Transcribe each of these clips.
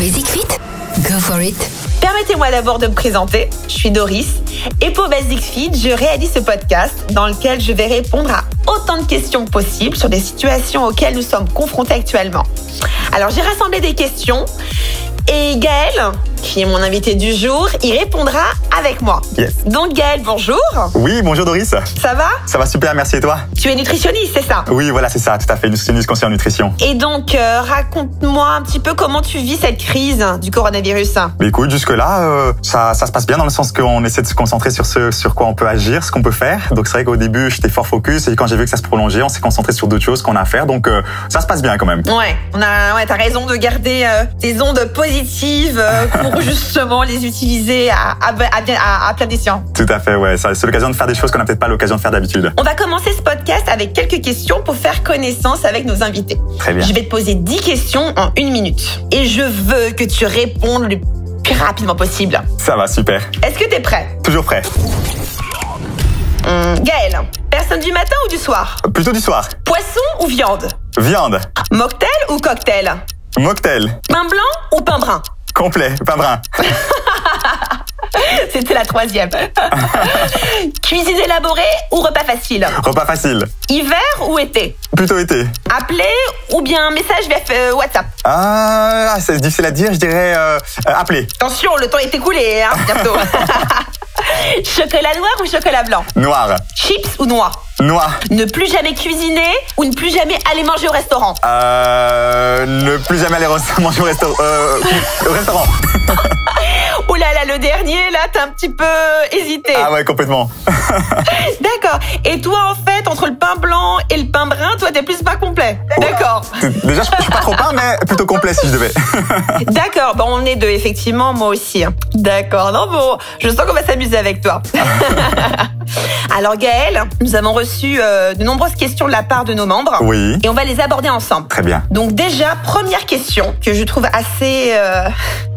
Basic Fit? Go for it. Permettez-moi d'abord de me présenter. Je suis Doris et pour Basic Fit, je réalise ce podcast dans lequel je vais répondre à autant de questions que possible sur des situations auxquelles nous sommes confrontés actuellement. Alors, j'ai rassemblé des questions et Gaël, qui est mon invité du jour, y répondra avec moi. Yes. Donc Gaël, bonjour. Oui, bonjour Doris. Ça va? Ça va super, merci et toi? Tu es nutritionniste, c'est ça? Oui, voilà, c'est ça, tout à fait, nutritionniste conseiller en nutrition. Et donc, raconte-moi un petit peu comment tu vis cette crise du coronavirus. Mais écoute, jusque-là, ça se passe bien dans le sens qu'on essaie de se concentrer sur ce sur quoi on peut agir, ce qu'on peut faire. Donc c'est vrai qu'au début, j'étais fort focus et quand j'ai vu que ça se prolongeait, on s'est concentré sur d'autres choses qu'on a à faire. Donc ça se passe bien quand même. Ouais, t'as raison de garder tes ondes positives pour justement les utiliser à plein escient. Tout à fait, ouais. C'est l'occasion de faire des choses qu'on n'a peut-être pas l'occasion de faire d'habitude. On va commencer ce podcast avec quelques questions pour faire connaissance avec nos invités. Très bien. Je vais te poser 10 questions en 1 minute. Et je veux que tu répondes le plus rapidement possible. Ça va, super. Est-ce que t'es prêt? Toujours prêt. Gaël, personne du matin ou du soir? Plutôt du soir. Poisson ou viande? Viande. Mocktail ou cocktail? Mocktail. Pain blanc ou pain brun? Complet, pain brun. C'était la 3e. Cuisine élaborée ou repas facile? Repas facile. Hiver ou été? Plutôt été. Appeler ou bien message via WhatsApp? C'est difficile à dire, je dirais appeler. Attention, le temps est écoulé, hein, bientôt. Chocolat noir ou chocolat blanc? Noir. Chips ou noix? Noir. Ne plus jamais cuisiner ou ne plus jamais aller manger au restaurant? Ne plus jamais aller manger au restaurant. Oh là là, le dernier, là, t'as un petit peu hésité. Ah ouais, complètement. D'accord. Et toi, en fait, entre le pain blanc et le pain brun, toi, t'es plus pas complet. D'accord. Déjà, je suis pas trop pain, mais plutôt complet si je devais. D'accord. Bon, on est deux, effectivement, moi aussi. D'accord. Non, bon, je sens qu'on va s'amuser avec toi. Alors, Gaël, nous avons reçu de nombreuses questions de la part de nos membres. Oui. Et on va les aborder ensemble. Très bien. Donc déjà, première question que je trouve assez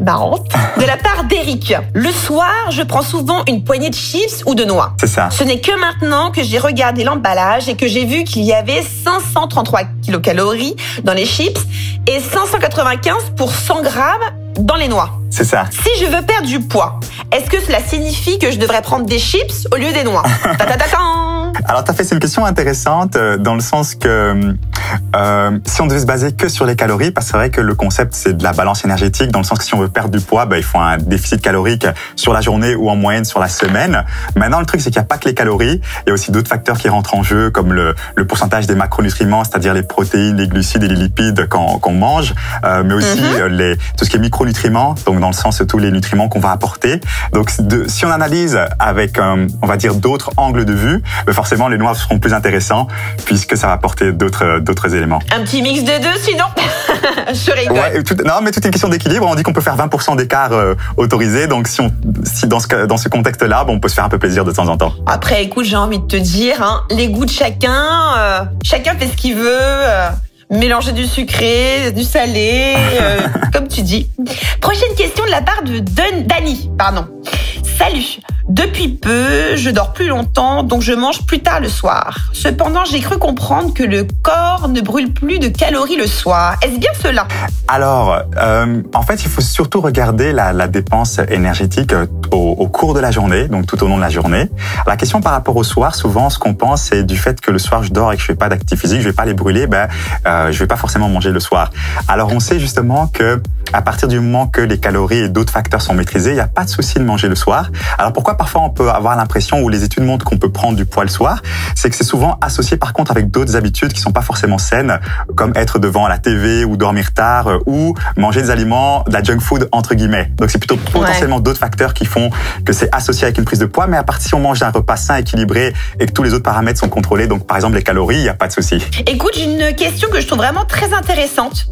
marrante, de la part d'Eric. Le soir, je prends souvent une poignée de chips ou de noix. C'est ça. Ce n'est que maintenant que j'ai regardé l'emballage et que j'ai vu qu'il y avait 533 kilocalories dans les chips et 595 pour 100 grammes dans les noix. C'est ça. Si je veux perdre du poids, est-ce que cela signifie que je devrais prendre des chips au lieu des noix? Alors, tout à fait, c'est une question intéressante dans le sens que si on devait se baser que sur les calories, parce que c'est vrai que le concept, c'est de la balance énergétique, dans le sens que si on veut perdre du poids, il faut un déficit calorique sur la journée ou en moyenne sur la semaine. Maintenant, le truc, c'est qu'il n'y a pas que les calories, il y a aussi d'autres facteurs qui rentrent en jeu, comme le pourcentage des macronutriments, c'est-à-dire les protéines, les glucides et les lipides qu'on mange, mais aussi tout ce qui est micronutriments, donc dans le sens de tous les nutriments qu'on va apporter. Donc, si on analyse avec, on va dire, d'autres angles de vue, forcément, les noix seront plus intéressants puisque ça va apporter d'autres éléments. Un petit mix de deux, sinon je rigole. Ouais, non, mais tout est une question d'équilibre. On dit qu'on peut faire 20% d'écart autorisé. Donc, si dans ce contexte-là, on peut se faire un peu plaisir de temps en temps. Après, écoute, j'ai envie de te dire, hein, les goûts de chacun, chacun fait ce qu'il veut. Mélanger du sucré, du salé, comme tu dis. Prochaine question de la part de Dani. Salut. Depuis peu, je dors plus longtemps, donc je mange plus tard le soir. Cependant, j'ai cru comprendre que le corps ne brûle plus de calories le soir. Est-ce bien cela? Alors, en fait, il faut surtout regarder la dépense énergétique au cours de la journée, donc tout au long de la journée. La question par rapport au soir, souvent, ce qu'on pense, c'est du fait que le soir, je dors et que je fais pas d'activité physique, je vais pas les brûler, je vais pas forcément manger le soir. Alors, on sait justement que à partir du moment que les calories et d'autres facteurs sont maîtrisés, il n'y a pas de souci de manger le soir. Alors, pourquoi parfois on peut avoir l'impression, ou les études montrent qu'on peut prendre du poids le soir, c'est que c'est souvent associé par contre avec d'autres habitudes qui sont pas forcément saines, comme être devant la TV ou dormir tard ou manger des aliments, de la junk food entre guillemets. Donc c'est plutôt potentiellement d'autres facteurs qui font que c'est associé avec une prise de poids, mais à partir si on mange un repas sain, équilibré et que tous les autres paramètres sont contrôlés, donc par exemple les calories, il n'y a pas de souci. Écoute, j'ai une question que je trouve vraiment très intéressante.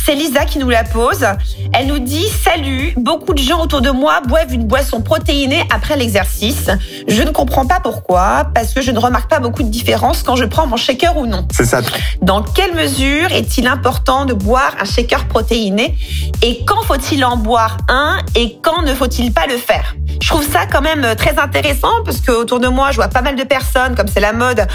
C'est Lisa qui nous la pose. Elle nous dit « Salut, beaucoup de gens autour de moi boivent une boisson protéinée après l'exercice. Je ne comprends pas pourquoi, parce que je ne remarque pas beaucoup de différence quand je prends mon shaker ou non. C'est ça. Dans quelle mesure est-il important de boire un shaker protéiné et quand faut-il en boire un et quand ne faut-il pas le faire? Je trouve ça quand même très intéressant parce que autour de moi, je vois pas mal de personnes, comme c'est la mode,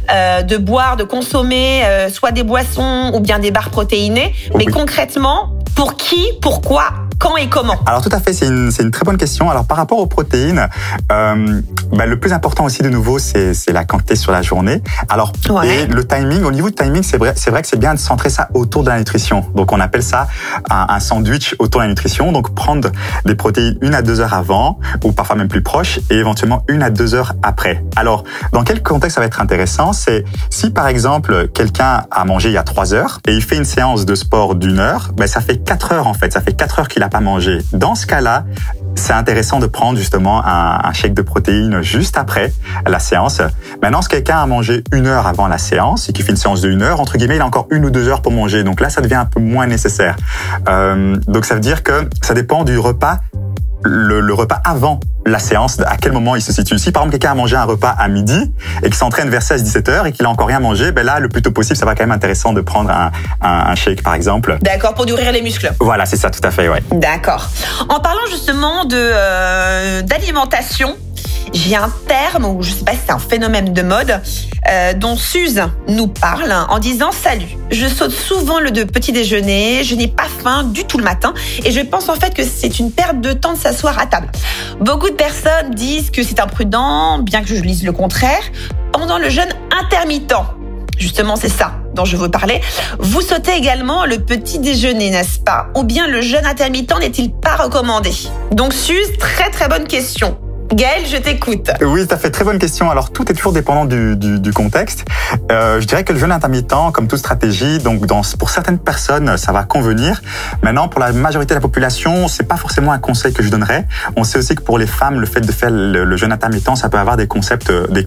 de boire, de consommer soit des boissons ou bien des barres protéinées. Mais concrètement, pour qui, pourquoi quand et comment? Alors tout à fait, c'est une très bonne question. Alors par rapport aux protéines, le plus important aussi de nouveau, c'est la quantité sur la journée. Alors et le timing, au niveau du timing, c'est vrai que c'est bien de centrer ça autour de la nutrition. Donc on appelle ça un sandwich autour de la nutrition. Donc prendre des protéines 1 à 2 heures avant, ou parfois même plus proche, et éventuellement 1 à 2 heures après. Alors dans quel contexte ça va être intéressant? C'est si par exemple quelqu'un a mangé il y a 3 heures et il fait une séance de sport d'1 heure, ça fait 4 heures en fait, ça fait 4 heures qu'il n'a pas mangé. Dans ce cas-là, c'est intéressant de prendre justement un shake de protéines juste après la séance. Maintenant, si quelqu'un a mangé 1 heure avant la séance et qui fait une séance de 1 heure, entre guillemets, il a encore 1 ou 2 heures pour manger. Donc là, ça devient un peu moins nécessaire. Donc ça veut dire que ça dépend du repas. Le repas avant la séance, à quel moment il se situe. Si par exemple quelqu'un a mangé un repas à midi et qu'il s'entraîne vers 16-17 heures et qu'il a encore rien mangé, là le plus tôt possible, ça va quand même intéressant de prendre un shake par exemple. D'accord, pour nourrir les muscles. Voilà, c'est ça, tout à fait, ouais. D'accord. En parlant justement d'alimentation, j'ai un terme, ou je sais pas si c'est un phénomène de mode, dont Suze nous parle en disant « Salut, je saute souvent le petit déjeuner, je n'ai pas faim du tout le matin et je pense en fait que c'est une perte de temps de s'asseoir à table. Beaucoup de personnes disent que c'est imprudent, bien que je lise le contraire, pendant le jeûne intermittent. » Justement, c'est ça dont je veux parler. Vous sautez également le petit déjeuner, n'est-ce pas? Ou bien le jeûne intermittent n'est-il pas recommandé? Donc Suze, très très bonne question. Gaël, je t'écoute. Oui, tout à fait, très bonne question. Alors, tout est toujours dépendant du contexte. Je dirais que le jeûne intermittent, comme toute stratégie, donc pour certaines personnes, ça va convenir. Maintenant, pour la majorité de la population, c'est pas forcément un conseil que je donnerais. On sait aussi que pour les femmes, le fait de faire le jeûne intermittent, ça peut avoir des concepts, des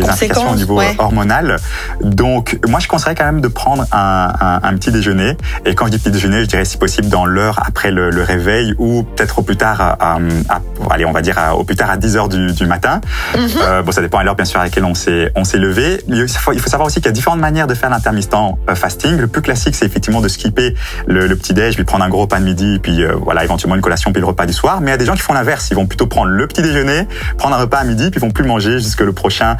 implications au niveau hormonal. Donc, moi, je conseillerais quand même de prendre un petit déjeuner. Et quand je dis petit déjeuner, je dirais si possible dans l'heure après le réveil ou peut-être au plus tard, allez, on va dire au plus tard à 10 heures du matin. Ça dépend à l'heure bien sûr à laquelle on s'est levé. Il faut savoir aussi qu'il y a différentes manières de faire l'intermittent fasting. Le plus classique, c'est effectivement de skipper le petit-déj, puis prendre un gros repas de midi, puis éventuellement une collation, puis le repas du soir. Mais il y a des gens qui font l'inverse. Ils vont plutôt prendre le petit déjeuner, prendre un repas à midi, puis ils vont plus manger jusque le prochain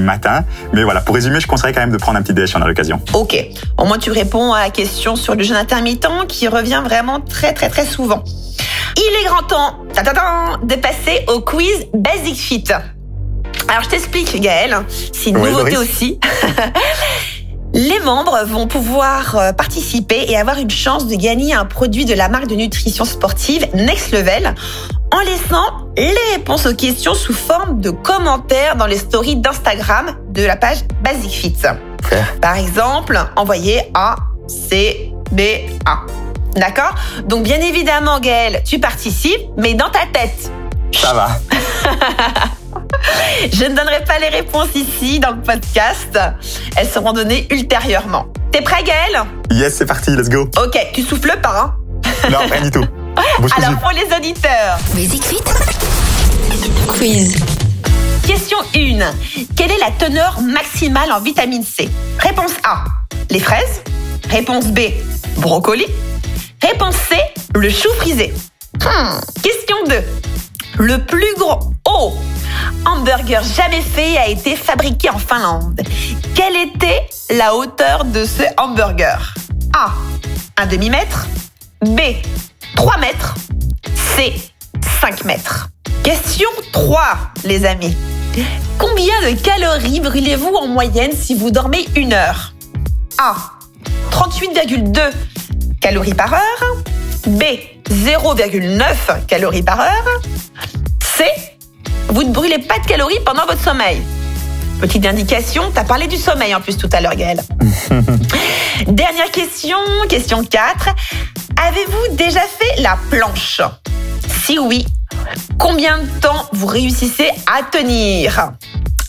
matin. Mais voilà, pour résumer, je conseillerais quand même de prendre un petit-déj si on a l'occasion. Ok. Au moins, tu réponds à la question sur le jeûne intermittent qui revient vraiment très très très souvent. Il est grand temps de passer au quiz Basic Fit. Alors, je t'explique, Gaël, c'est une nouveauté aussi. Les membres vont pouvoir participer et avoir une chance de gagner un produit de la marque de nutrition sportive Next Level en laissant les réponses aux questions sous forme de commentaires dans les stories d'Instagram de la page Basic Fit. Par exemple, envoyez A, C, B, A. D'accord? Donc, bien évidemment, Gaël, tu participes, mais dans ta tête. Ça va. Je ne donnerai pas les réponses ici, dans le podcast. Elles seront données ultérieurement. T'es prêt, Gaël? Yes, c'est parti, let's go. Ok, tu souffles pas, hein? Non, rien du tout. Alors, pour les auditeurs. Basic Fit. Quiz. Question 1. Quelle est la teneur maximale en vitamine C? Réponse A, les fraises. Réponse B, brocoli. Réponse C, le chou frisé. Question 2. Le plus gros hamburger jamais fait a été fabriqué en Finlande. Quelle était la hauteur de ce hamburger? A, 1 demi-mètre. B, 3 mètres. C, 5 mètres. Question 3, les amis. Combien de calories brûlez-vous en moyenne si vous dormez 1 heure? A, 38,2 calories par heure. B, 0,9 calories par heure. C, vous ne brûlez pas de calories pendant votre sommeil. Petite indication, tu as parlé du sommeil en plus tout à l'heure, Gaël. Dernière question, question 4. Avez-vous déjà fait la planche? Si oui, combien de temps vous réussissez à tenir?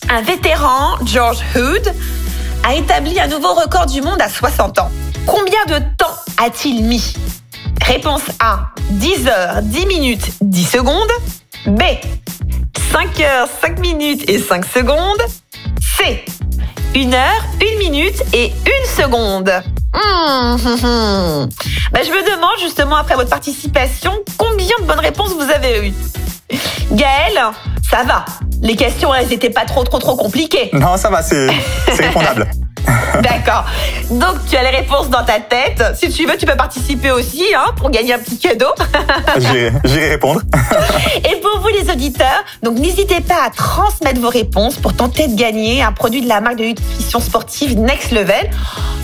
Un vétéran, George Hood, a établi un nouveau record du monde à 60 ans. Combien de temps a-t-il mis? Réponse A, 10 heures, 10 minutes, 10 secondes. B, 5 heures, 5 minutes et 5 secondes. C, 1 heure, 1 minute et 1 seconde. Je me demande justement après votre participation combien de bonnes réponses vous avez eues. Gaël, ça va. Les questions, elles n'étaient pas trop compliquées. Non, ça va, c'est répondable. D'accord. Donc, tu as les réponses dans ta tête. Si tu veux, tu peux participer aussi pour gagner un petit cadeau. J'irai répondre. Et pour vous, les auditeurs, donc n'hésitez pas à transmettre vos réponses pour tenter de gagner un produit de la marque de nutrition sportive Next Level.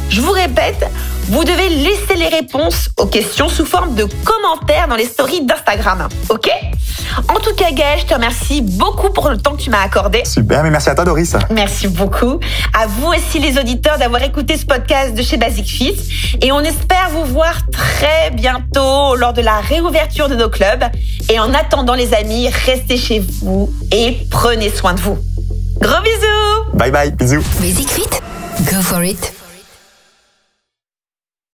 Je vous répète, vous devez laisser les réponses aux questions sous forme de commentaires dans les stories d'Instagram. OK ? En tout cas, Gaël, je te remercie beaucoup pour le temps que tu m'as accordé. Super, mais merci à toi, Doris. Merci beaucoup. À vous aussi, les auditeurs, d'avoir écouté ce podcast de chez Basic Fit. Et on espère vous voir très bientôt lors de la réouverture de nos clubs. Et en attendant, les amis, restez chez vous et prenez soin de vous. Gros bisous. Bye bye, bisous. Basic Fit, go for it.